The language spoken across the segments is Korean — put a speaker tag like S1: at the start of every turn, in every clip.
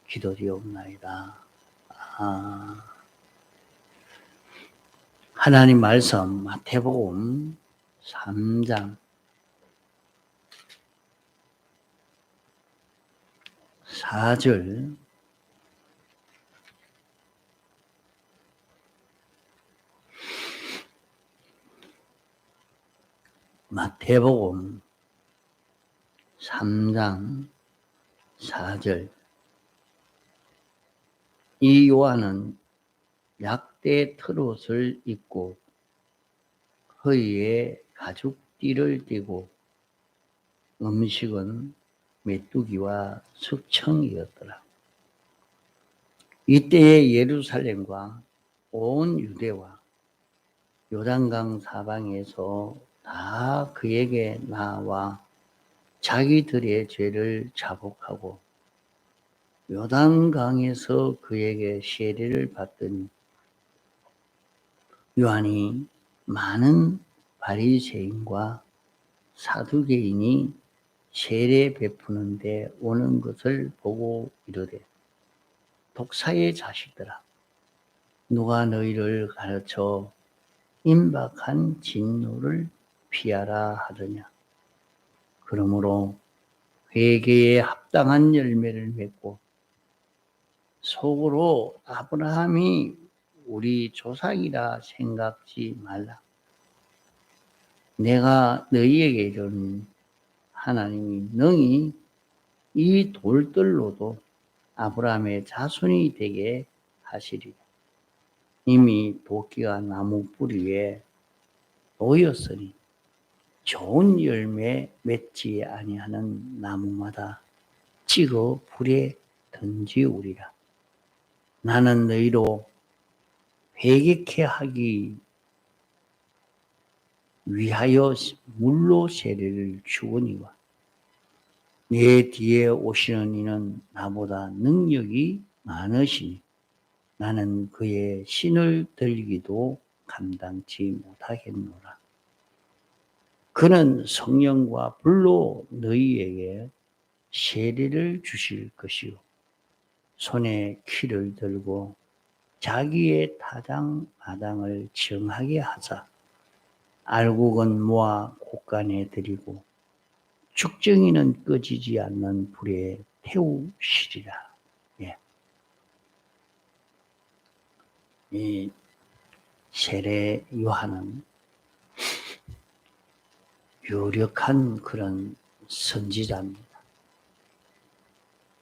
S1: 기도드리옵나이다. 하나님 말씀 마태복음 3장 4절 마태복음 3장 4절 이 요한은 약대 털옷을 입고 허리에 가죽띠를 띠고 음식은 메뚜기와 숙청이었더라. 이때에 예루살렘과 온 유대와 요단강 사방에서 다 그에게 나와 자기들의 죄를 자복하고 요단강에서 그에게 세례를 받더니 요한이 많은 바리새인과 사두개인이 세례 베푸는데 오는 것을 보고 이르되 독사의 자식들아 누가 너희를 가르쳐 임박한 진노를 피하라 하더냐. 그러므로 회개에 합당한 열매를 맺고 속으로 아브라함이 우리 조상이라 생각지 말라. 내가 너희에게 이르니 하나님이 능히 이 돌들로도 아브라함의 자손이 되게 하시리라. 이미 도끼가 나무 뿌리에 놓였으니 좋은 열매 맺지 아니하는 나무마다 찍어 불에 던지우리라. 나는 너희로 회개케 하기 위하여 물로 세례를 주거니와 내 뒤에 오시는 이는 나보다 능력이 많으시니 나는 그의 신을 들기도 감당치 못하겠노라. 그는 성령과 불로 너희에게 세례를 주실 것이요 손에 키를 들고 자기의 타당 마당을 정하게 하사 알곡은 모아 곳간에 들이고 죽정이는 꺼지지 않는 불에 태우시리라. 예. 이 세례 요한은 유력한 그런 선지자입니다.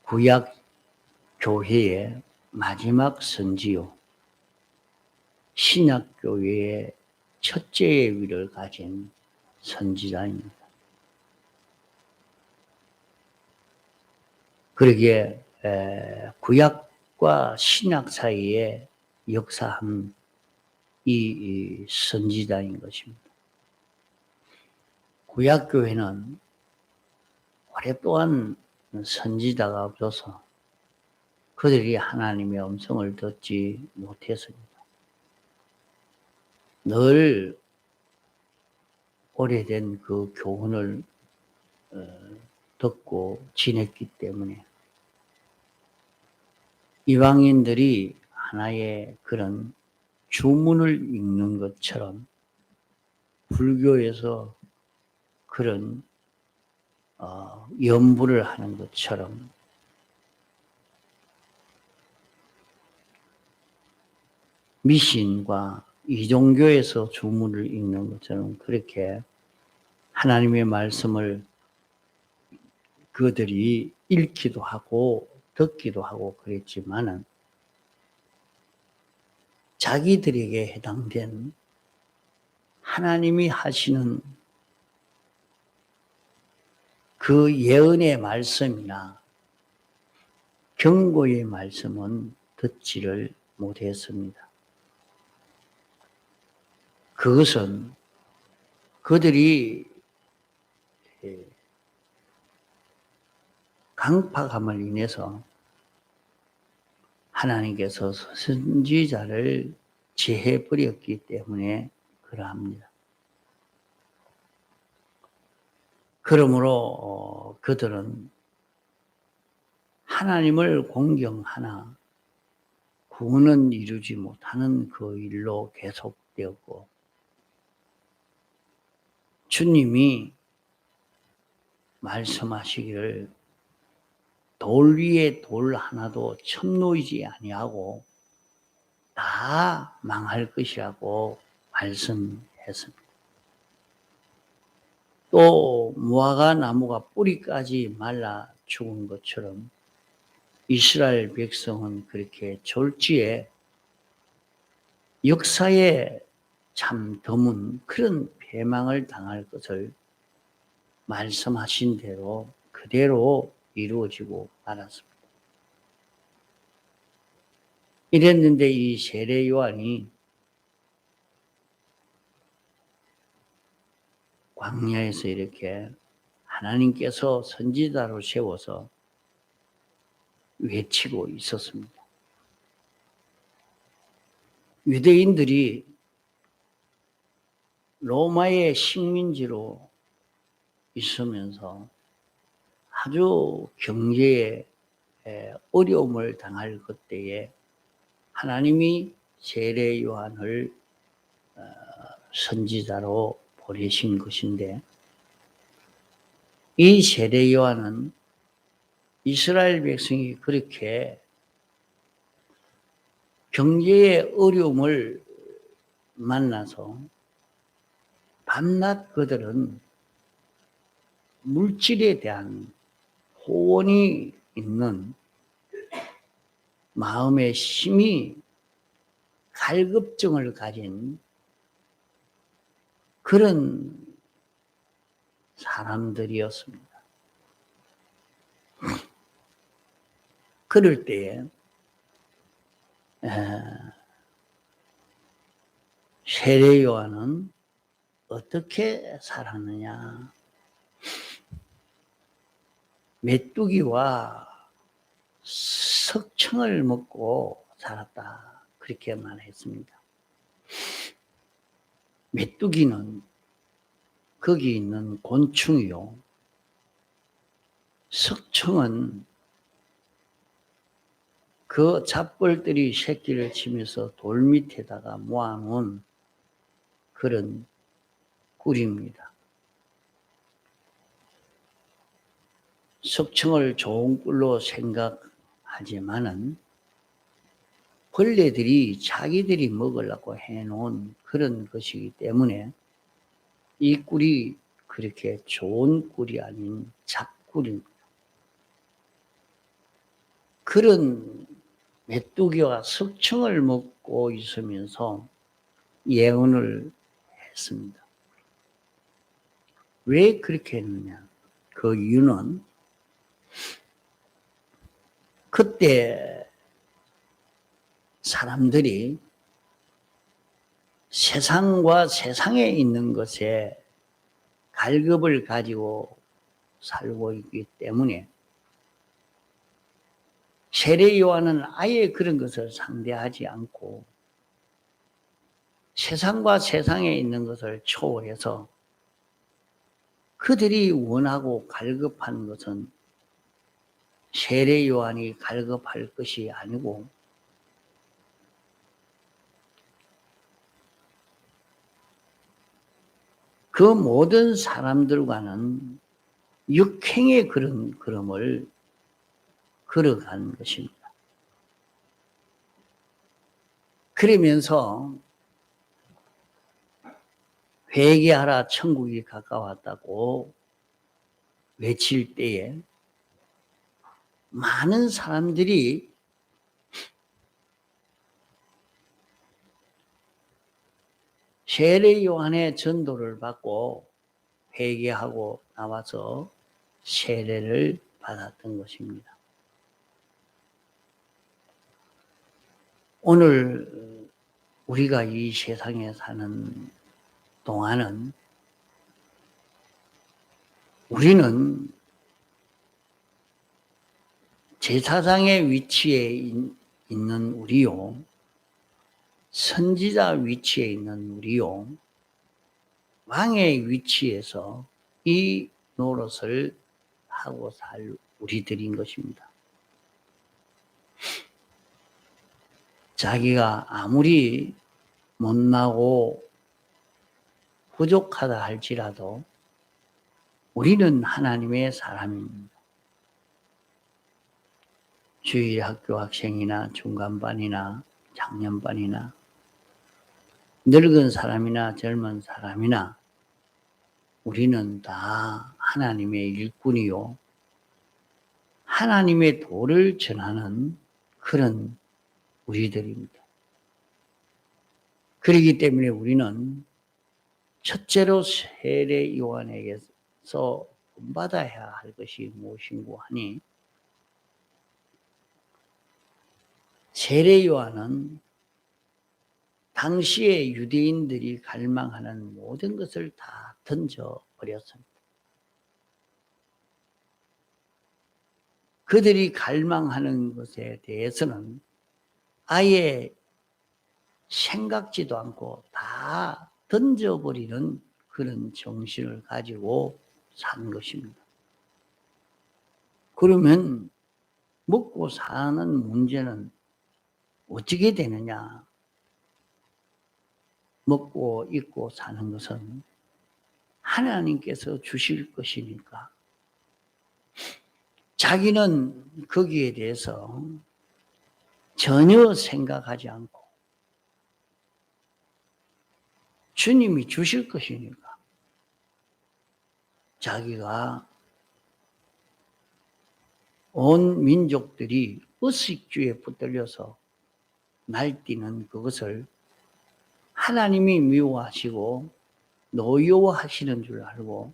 S1: 구약 교회의 마지막 선지요. 신약 교회의 첫째의 위를 가진 선지자입니다. 그러기에 구약과 신약 사이에 역사한 이 선지자인 것입니다. 구약교회는 오랫동안 선지자가 없어서 그들이 하나님의 음성을 듣지 못했습니다. 늘 오래된 그 교훈을 듣고 지냈기 때문에 이방인들이 하나의 그런 주문을 읽는 것처럼 불교에서 그런 연부를 하는 것처럼 미신과 이종교에서 주문을 읽는 것처럼 그렇게 하나님의 말씀을 그들이 읽기도 하고 듣기도 하고 그랬지만은 자기들에게 해당된 하나님이 하시는 그 예언의 말씀이나 경고의 말씀은 듣지를 못했습니다. 그것은 그들이 강팍함을 인해서 하나님께서 선지자를 제해버렸기 때문에 그러합니다. 그러므로 그들은 하나님을 공경하나 구원은 이루지 못하는 그 일로 계속되었고, 주님이 말씀하시기를 돌 위에 돌 하나도 첨놓이지 아니하고 다 망할 것이라고 말씀했습니다. 또 무화과 나무가 뿌리까지 말라 죽은 것처럼 이스라엘 백성은 그렇게 졸지에 역사에 참 드문 그런 패망을 당할 것을 말씀하신 대로 그대로 이루어지고 말았습니다. 이랬는데 이 세례 요한이 광야에서 이렇게 하나님께서 선지자로 세워서 외치고 있었습니다. 유대인들이 로마의 식민지로 있으면서 아주 경제에 어려움을 당할 그때에 하나님이 세례 요한을 선지자로 보내신 것인데, 이 세례 요한은 이스라엘 백성이 그렇게 경제의 어려움을 만나서 밤낮 그들은 물질에 대한 호원이 있는 마음의 심히 갈급증을 가진 그런 사람들이었습니다. 그럴 때에 세례 요한은 어떻게 살았느냐? 메뚜기와 석청을 먹고 살았다, 그렇게 말했습니다. 메뚜기는 거기 있는 곤충이요, 석청은 그 잡벌들이 새끼를 치면서 돌 밑에다가 모아놓은 그런 꿀입니다. 석청을 좋은 꿀로 생각하지만은 벌레들이 자기들이 먹으려고 해놓은 그런 것이기 때문에 이 꿀이 그렇게 좋은 꿀이 아닌 잡꿀입니다. 그런 메뚜기와 석청을 먹고 있으면서 예언을 했습니다. 왜 그렇게 했느냐? 그 이유는 그때 사람들이 세상과 세상에 있는 것에 갈급을 가지고 살고 있기 때문에 세례 요한은 아예 그런 것을 상대하지 않고 세상과 세상에 있는 것을 초월해서 그들이 원하고 갈급한 것은 세례 요한이 갈급할 것이 아니고 그 모든 사람들과는 역행의 그런 걸음을 걸어간 것입니다. 그러면서 회개하라, 천국이 가까웠다고 외칠 때에 많은 사람들이 세례 요한의 전도를 받고 회개하고 나와서 세례를 받았던 것입니다. 오늘 우리가 이 세상에 사는 동안은 우리는 제사장의 위치에 있는 우리요, 선지자 위치에 있는 우리요, 왕의 위치에서 이 노릇을 하고 살 우리들인 것입니다. 자기가 아무리 못나고 부족하다 할지라도 우리는 하나님의 사람입니다. 주일 학교 학생이나 중간반이나 작년반이나 늙은 사람이나 젊은 사람이나 우리는 다 하나님의 일꾼이요. 하나님의 도를 전하는 그런 우리들입니다. 그렇기 때문에 우리는 첫째로 세례 요한에게서 본받아야 할 것이 무엇인고 하니 세례 요한은 당시에 유대인들이 갈망하는 모든 것을 다 던져버렸습니다. 그들이 갈망하는 것에 대해서는 아예 생각지도 않고 다 던져버리는 그런 정신을 가지고 산 것입니다. 그러면 먹고 사는 문제는 어떻게 되느냐? 먹고 입고 사는 것은 하나님께서 주실 것이니까 자기는 거기에 대해서 전혀 생각하지 않고 주님이 주실 것이니까 자기가 온 민족들이 의식주에 붙들려서 날뛰는 그것을 하나님이 미워하시고 노여워하시는 줄 알고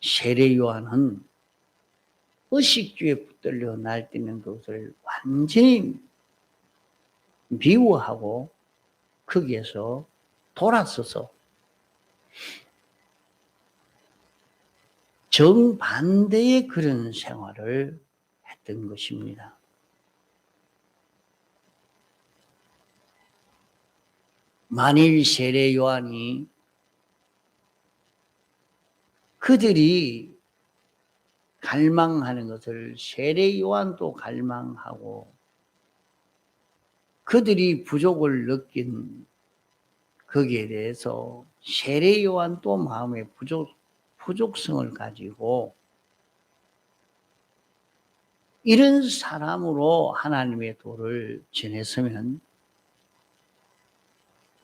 S1: 세례 요한은 의식주에 붙들려 날뛰는 것을 완전히 미워하고 거기에서 돌아서서 정반대의 그런 생활을 했던 것입니다. 만일 세례 요한이 그들이 갈망하는 것을 세례 요한도 갈망하고 그들이 부족을 느낀 거기에 대해서 세례 요한도 마음의 부족성을 가지고 이런 사람으로 하나님의 도를 전했으면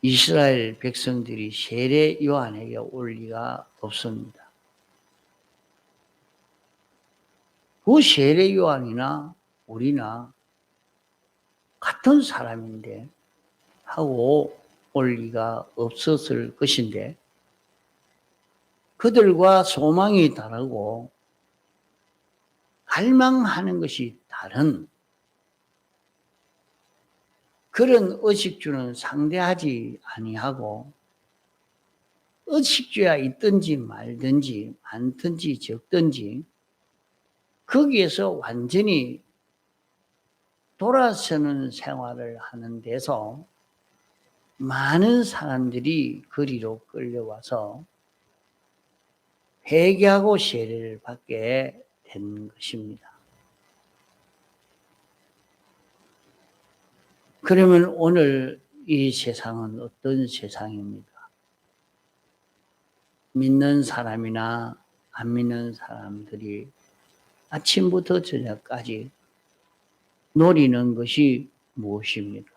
S1: 이스라엘 백성들이 세례 요한에게 올 리가 없습니다. 그 세례 요한이나 우리나 같은 사람인데 하고 올 리가 없었을 것인데 그들과 소망이 다르고 갈망하는 것이 다른 그런 의식주는 상대하지 아니하고 의식주야 있든지 말든지 많든지 적든지 거기에서 완전히 돌아서는 생활을 하는 데서 많은 사람들이 그리로 끌려와서 회개하고 세례를 받게 된 것입니다. 그러면 오늘 이 세상은 어떤 세상입니까? 믿는 사람이나 안 믿는 사람들이 아침부터 저녁까지 노리는 것이 무엇입니까?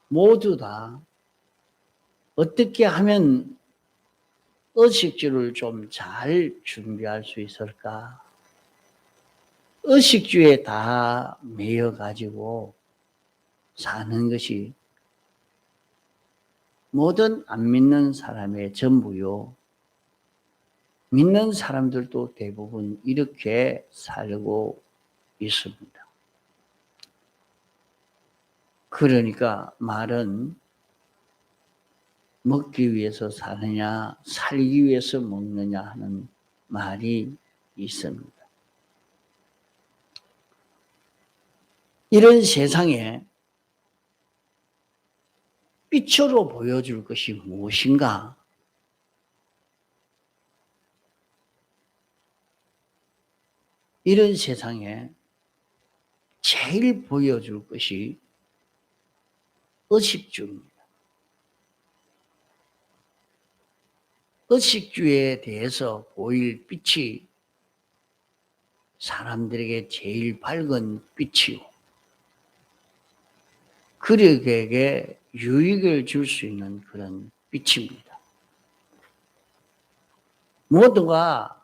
S1: 모두 다 어떻게 하면 의식주를 좀 잘 준비할 수 있을까? 의식주에 다 매여가지고 사는 것이 모든 안 믿는 사람의 전부요. 믿는 사람들도 대부분 이렇게 살고 있습니다. 그러니까 말은 먹기 위해서 사느냐, 살기 위해서 먹느냐 하는 말이 있습니다. 이런 세상에 빛으로 보여줄 것이 무엇인가? 이런 세상에 제일 보여줄 것이 의식주입니다. 의식주에 대해서 보일 빛이 사람들에게 제일 밝은 빛이요. 그들에게 유익을 줄 수 있는 그런 빛입니다. 모두가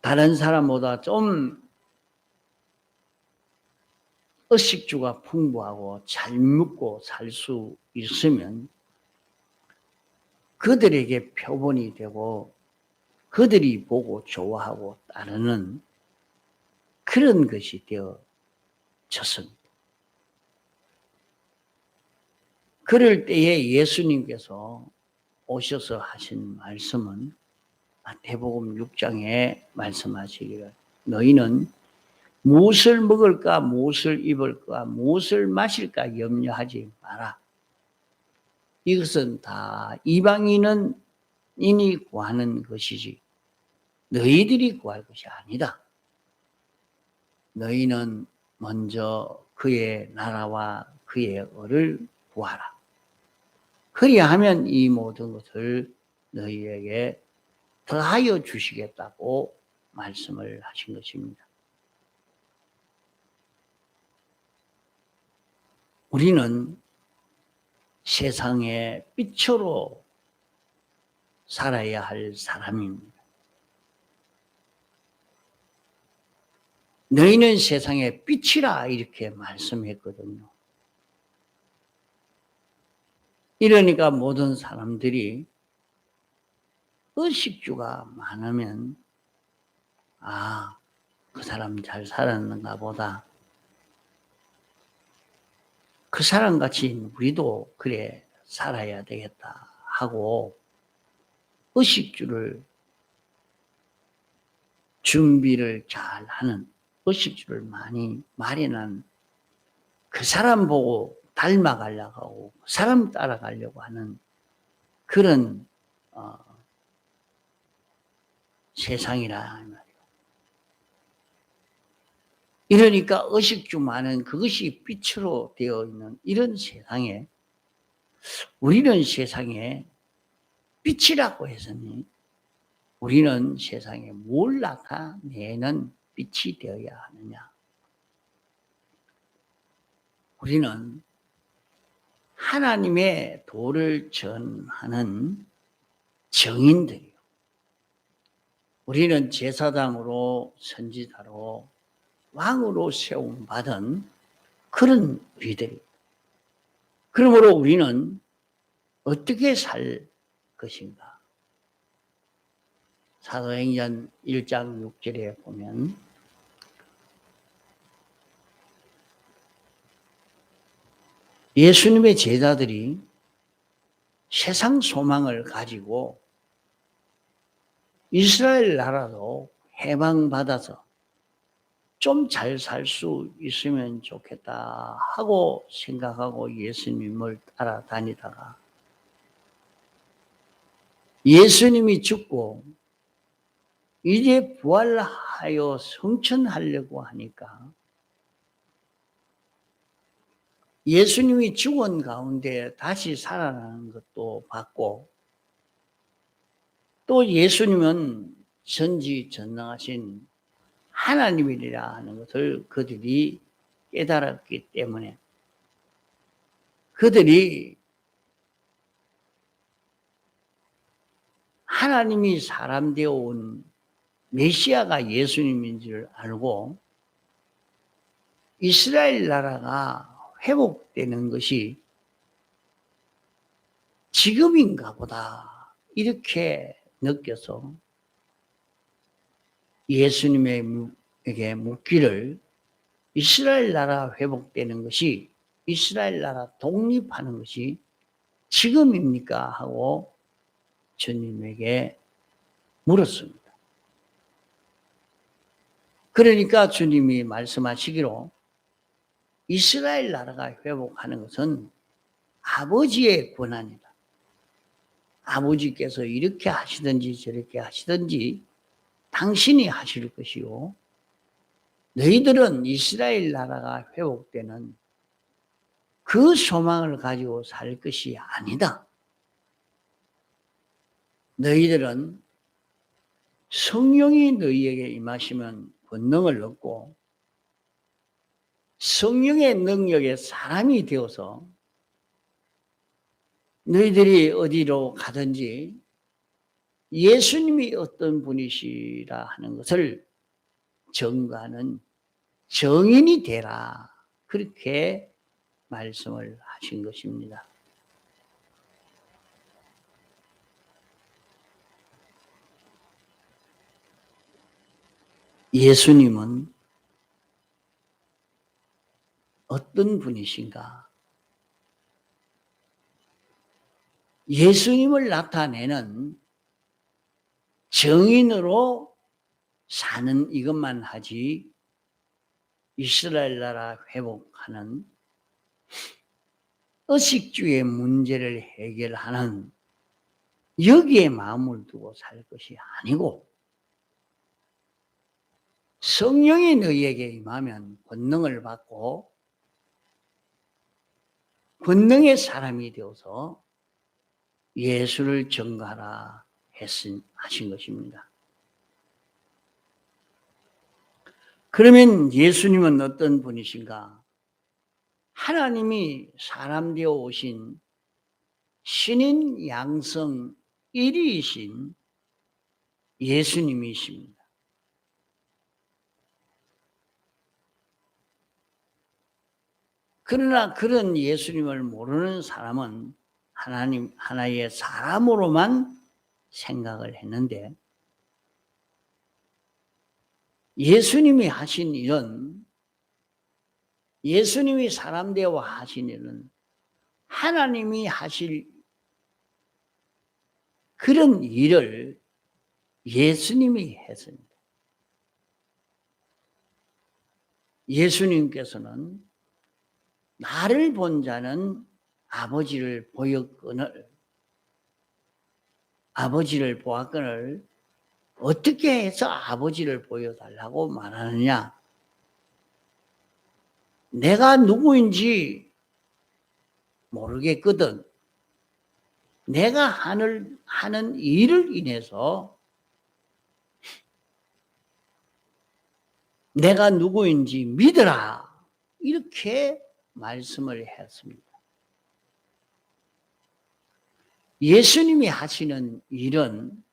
S1: 다른 사람보다 좀 의식주가 풍부하고 잘 먹고 살 수 있으면 그들에게 표본이 되고 그들이 보고 좋아하고 따르는 그런 것이 되어졌습니다. 그럴 때에 예수님께서 오셔서 하신 말씀은 마태복음 6장에 말씀하시기를 너희는 무엇을 먹을까 무엇을 입을까 무엇을 마실까 염려하지 마라. 이것은 다 이방인은 인이 구하는 것이지 너희들이 구할 것이 아니다. 너희는 먼저 그의 나라와 그의 의를 구하라. 그리하면 이 모든 것을 너희에게 더하여 주시겠다고 말씀을 하신 것입니다. 우리는 세상의 빛으로 살아야 할 사람입니다. 너희는 세상의 빛이라 이렇게 말씀했거든요. 이러니까 모든 사람들이 의식주가 많으면 그 사람 잘 살았는가 보다. 그 사람같이 우리도 그래 살아야 되겠다 하고 의식주를 준비를 잘 하는 의식주를 많이 마련한 그 사람 보고 닮아가려고 하고 그 사람 따라가려고 하는 그런 세상이라 말이에요. 이러니까 의식주 많은 그것이 빛으로 되어 있는 이런 세상에 우리는 세상에 빛이라고 했으니 우리는 세상에 뭘 나타내는 빛이 되어야 하느냐. 우리는 하나님의 도를 전하는 정인들이요. 우리는 제사장으로 선지자로 왕으로 세움받은 그런 우리들이에요. 그러므로 우리는 어떻게 살 것인가? 사도행전 1장 6절에 보면 예수님의 제자들이 세상 소망을 가지고 이스라엘 나라도 해방받아서 좀 잘 살 수 있으면 좋겠다 하고 생각하고 예수님을 따라다니다가 예수님이 죽고 이제 부활하여 성천하려고 하니까 예수님이 죽은 가운데 다시 살아나는 것도 봤고 또 예수님은 전지전능하신 하나님이라 하는 것을 그들이 깨달았기 때문에 그들이 하나님이 사람 되어 온 메시아가 예수님인 줄 알고 이스라엘 나라가 회복되는 것이 지금인가 보다 이렇게 느껴서 예수님에게 묻기를 이스라엘 나라 회복되는 것이 이스라엘 나라 독립하는 것이 지금입니까? 하고 주님에게 물었습니다. 그러니까 주님이 말씀하시기로 이스라엘 나라가 회복하는 것은 아버지의 권한이다. 아버지께서 이렇게 하시든지 저렇게 하시든지 당신이 하실 것이요. 너희들은 이스라엘 나라가 회복되는 그 소망을 가지고 살 것이 아니다. 너희들은 성령이 너희에게 임하시면 권능을 얻고 성령의 능력의 사람이 되어서 너희들이 어디로 가든지 예수님이 어떤 분이시라 하는 것을 증거하는 증인이 되라. 그렇게 말씀을 하신 것입니다. 예수님은 어떤 분이신가? 예수님을 나타내는 증인으로 사는 이것만 하지 이스라엘 나라 회복하는 의식주의 문제를 해결하는 여기에 마음을 두고 살 것이 아니고 성령이 너희에게 임하면 권능을 받고 권능의 사람이 되어서 예수를 증거하라 하신 것입니다. 그러면 예수님은 어떤 분이신가? 하나님이 사람 되어 오신 신인 양성 1위이신 예수님이십니다. 그러나 그런 예수님을 모르는 사람은 하나님 하나의 사람으로만 생각을 했는데 예수님이 하신 일은 예수님이 사람 되어 하신 일은 하나님이 하실 그런 일을 예수님이 했습니다. 예수님께서는 나를 본 자는 아버지를 보았거늘 어떻게 해서 아버지를 보여달라고 말하느냐? 내가 누구인지 모르겠거든. 내가 하는 일을 인해서 내가 누구인지 믿으라. 이렇게 말씀을 했습니다. 예수님이 하시는 일은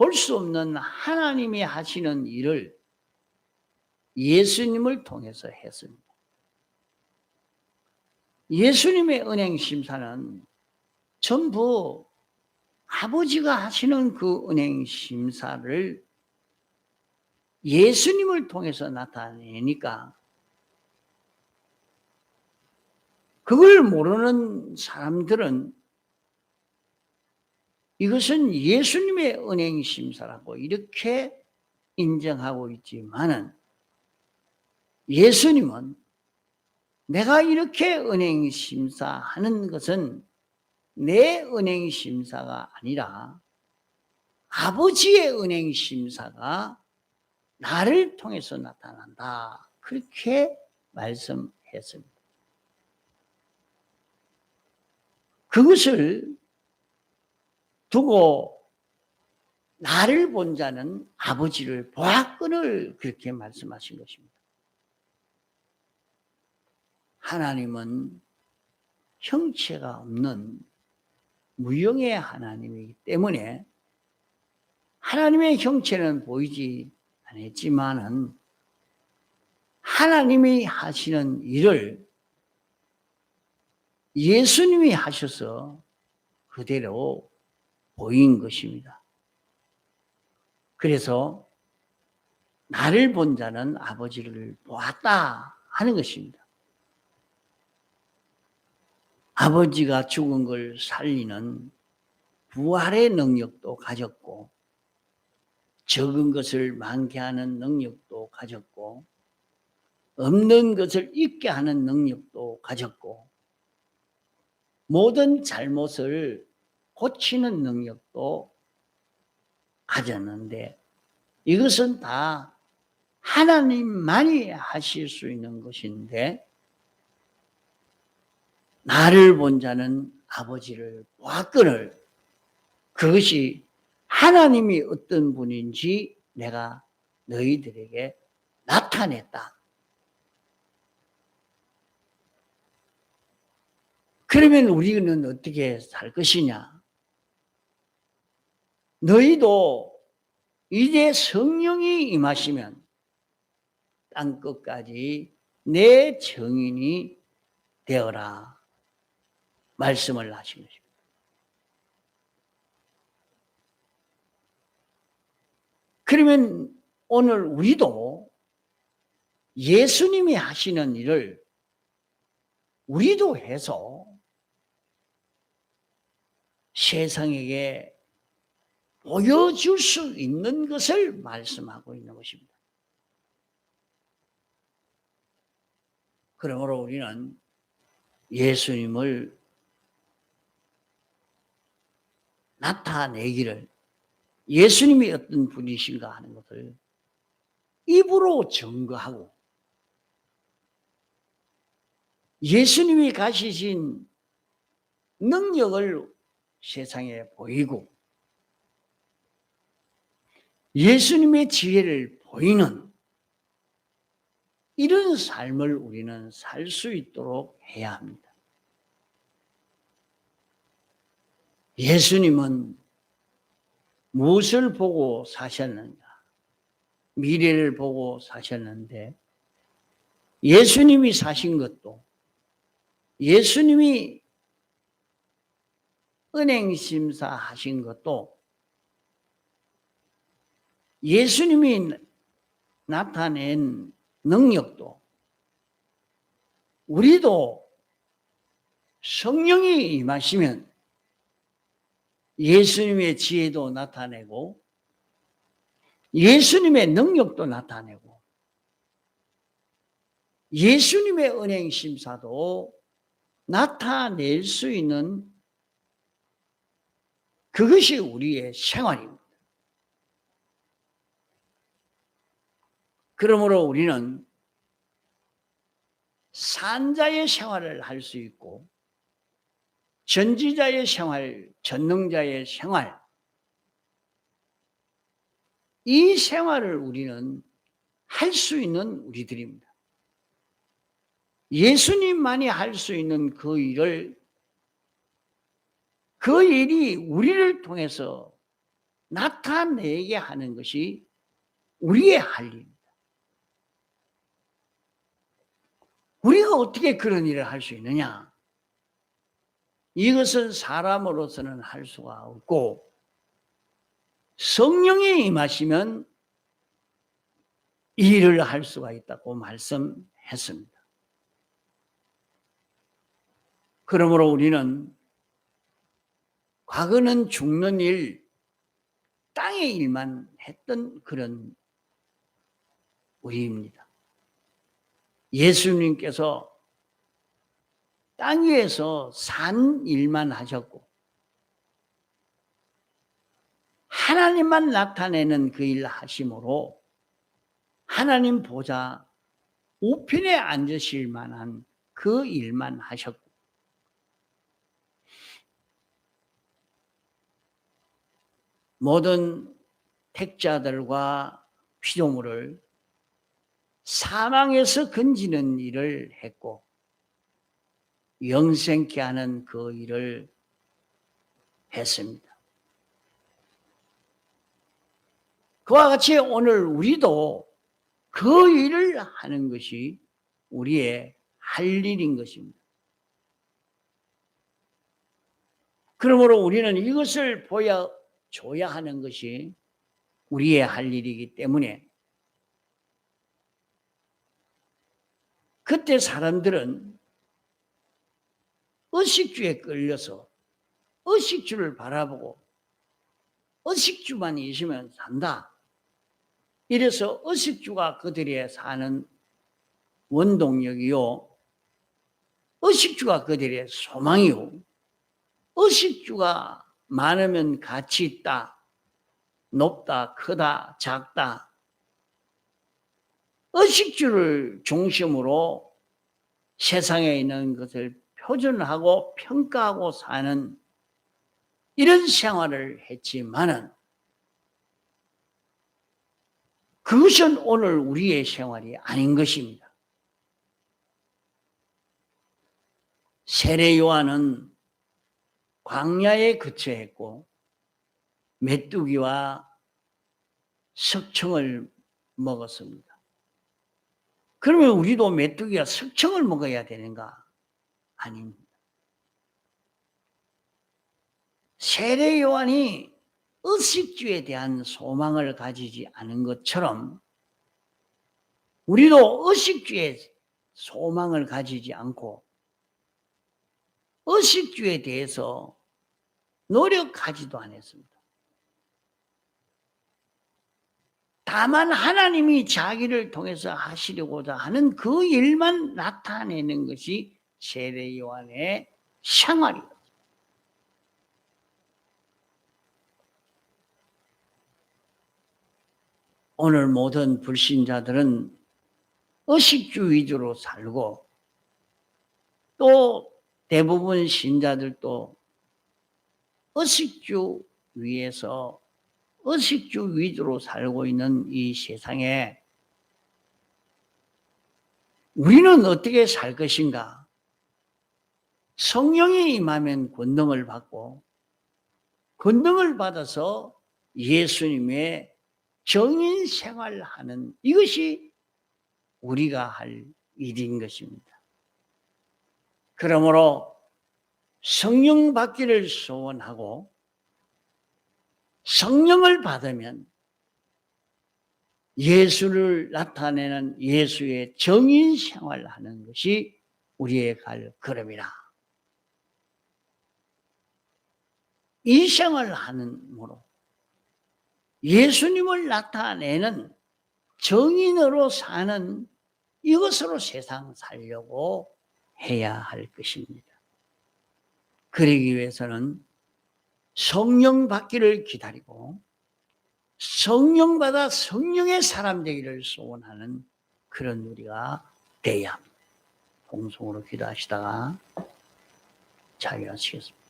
S1: 볼 수 없는 하나님이 하시는 일을 예수님을 통해서 했습니다. 예수님의 은행 심사는 전부 아버지가 하시는 그 은행 심사를 예수님을 통해서 나타내니까 그걸 모르는 사람들은 이것은 예수님의 은행 심사라고 이렇게 인정하고 있지만은 예수님은 내가 이렇게 은행 심사하는 것은 내 은행 심사가 아니라 아버지의 은행 심사가 나를 통해서 나타난다. 그렇게 말씀했습니다. 그것을 두고 나를 본 자는 아버지를 보았거늘 그렇게 말씀하신 것입니다. 하나님은 형체가 없는 무형의 하나님이기 때문에 하나님의 형체는 보이지 않았지만은 하나님이 하시는 일을 예수님이 하셔서 그대로 보인 것입니다. 그래서 나를 본 자는 아버지를 보았다 하는 것입니다. 아버지가 죽은 걸 살리는 부활의 능력도 가졌고 적은 것을 많게 하는 능력도 가졌고 없는 것을 있게 하는 능력도 가졌고 모든 잘못을 고치는 능력도 가졌는데 이것은 다 하나님만이 하실 수 있는 것인데 나를 본 자는 아버지를 보았거늘 그것이 하나님이 어떤 분인지 내가 너희들에게 나타냈다. 그러면 우리는 어떻게 살 것이냐? 너희도 이제 성령이 임하시면 땅끝까지 내 증인이 되어라 말씀을 하신 것입니다. 그러면 오늘 우리도 예수님이 하시는 일을 우리도 해서 세상에게 보여줄 수 있는 것을 말씀하고 있는 것입니다. 그러므로 우리는 예수님을 나타내기를 예수님이 어떤 분이신가 하는 것을 입으로 증거하고 예수님이 가지신 능력을 세상에 보이고 예수님의 지혜를 보이는 이런 삶을 우리는 살 수 있도록 해야 합니다. 예수님은 무엇을 보고 사셨는가? 미래를 보고 사셨는데 예수님이 사신 것도 예수님이 은행심사 하신 것도 예수님이 나타낸 능력도 우리도 성령이 임하시면 예수님의 지혜도 나타내고 예수님의 능력도 나타내고 예수님의 은행심사도 나타낼 수 있는 그것이 우리의 생활입니다. 그러므로 우리는 산자의 생활을 할 수 있고 전지자의 생활, 전능자의 생활 이 생활을 우리는 할 수 있는 우리들입니다. 예수님만이 할 수 있는 그 일을 그 일이 우리를 통해서 나타내게 하는 것이 우리의 할 일입니다. 우리가 어떻게 그런 일을 할 수 있느냐? 이것은 사람으로서는 할 수가 없고 성령이 임하시면 이 일을 할 수가 있다고 말씀했습니다. 그러므로 우리는 과거는 죽는 일, 땅의 일만 했던 그런 우리입니다. 예수님께서 땅 위에서 산 일만 하셨고 하나님만 나타내는 그 일 하심으로 하나님 보좌 우편에 앉으실 만한 그 일만 하셨고 모든 택자들과 피조물을 사망에서 건지는 일을 했고 영생케 하는 그 일을 했습니다. 그와 같이 오늘 우리도 그 일을 하는 것이 우리의 할 일인 것입니다. 그러므로 우리는 이것을 보여줘야 하는 것이 우리의 할 일이기 때문에 그때 사람들은 의식주에 끌려서 의식주를 바라보고 의식주만 있으면 산다. 이래서 의식주가 그들의 사는 원동력이요. 의식주가 그들의 소망이요. 의식주가 많으면 가치 있다. 높다, 크다, 작다. 의식주를 중심으로 세상에 있는 것을 표준하고 평가하고 사는 이런 생활을 했지만은 그것은 오늘 우리의 생활이 아닌 것입니다. 세례 요한은 광야에 거처했고 메뚜기와 석청을 먹었습니다. 그러면 우리도 메뚜기와 석청을 먹어야 되는가? 아닙니다. 세례 요한이 의식주에 대한 소망을 가지지 않은 것처럼 우리도 의식주에 소망을 가지지 않고 의식주에 대해서 노력하지도 않았습니다. 다만 하나님이 자기를 통해서 하시려고자 하는 그 일만 나타내는 것이 세례 요한의 생활이었습니다. 오늘 모든 불신자들은 의식주 위주로 살고 또 대부분 신자들도 의식주 위에서 의식주 위주로 살고 있는 이 세상에 우리는 어떻게 살 것인가? 성령이 임하면 권능을 받고 권능을 받아서 예수님의 정인 생활하는 이것이 우리가 할 일인 것입니다. 그러므로 성령 받기를 소원하고 성령을 받으면 예수를 나타내는 예수의 정인 생활을 하는 것이 우리의 갈 걸음이라. 이 생활을 함으로 예수님을 나타내는 정인으로 사는 이것으로 세상 살려고 해야 할 것입니다. 그러기 위해서는 성령 받기를 기다리고 성령 받아 성령의 사람 되기를 소원하는 그런 우리가 되어야 합니다. 공성으로 기도하시다가 자유하시겠습니다.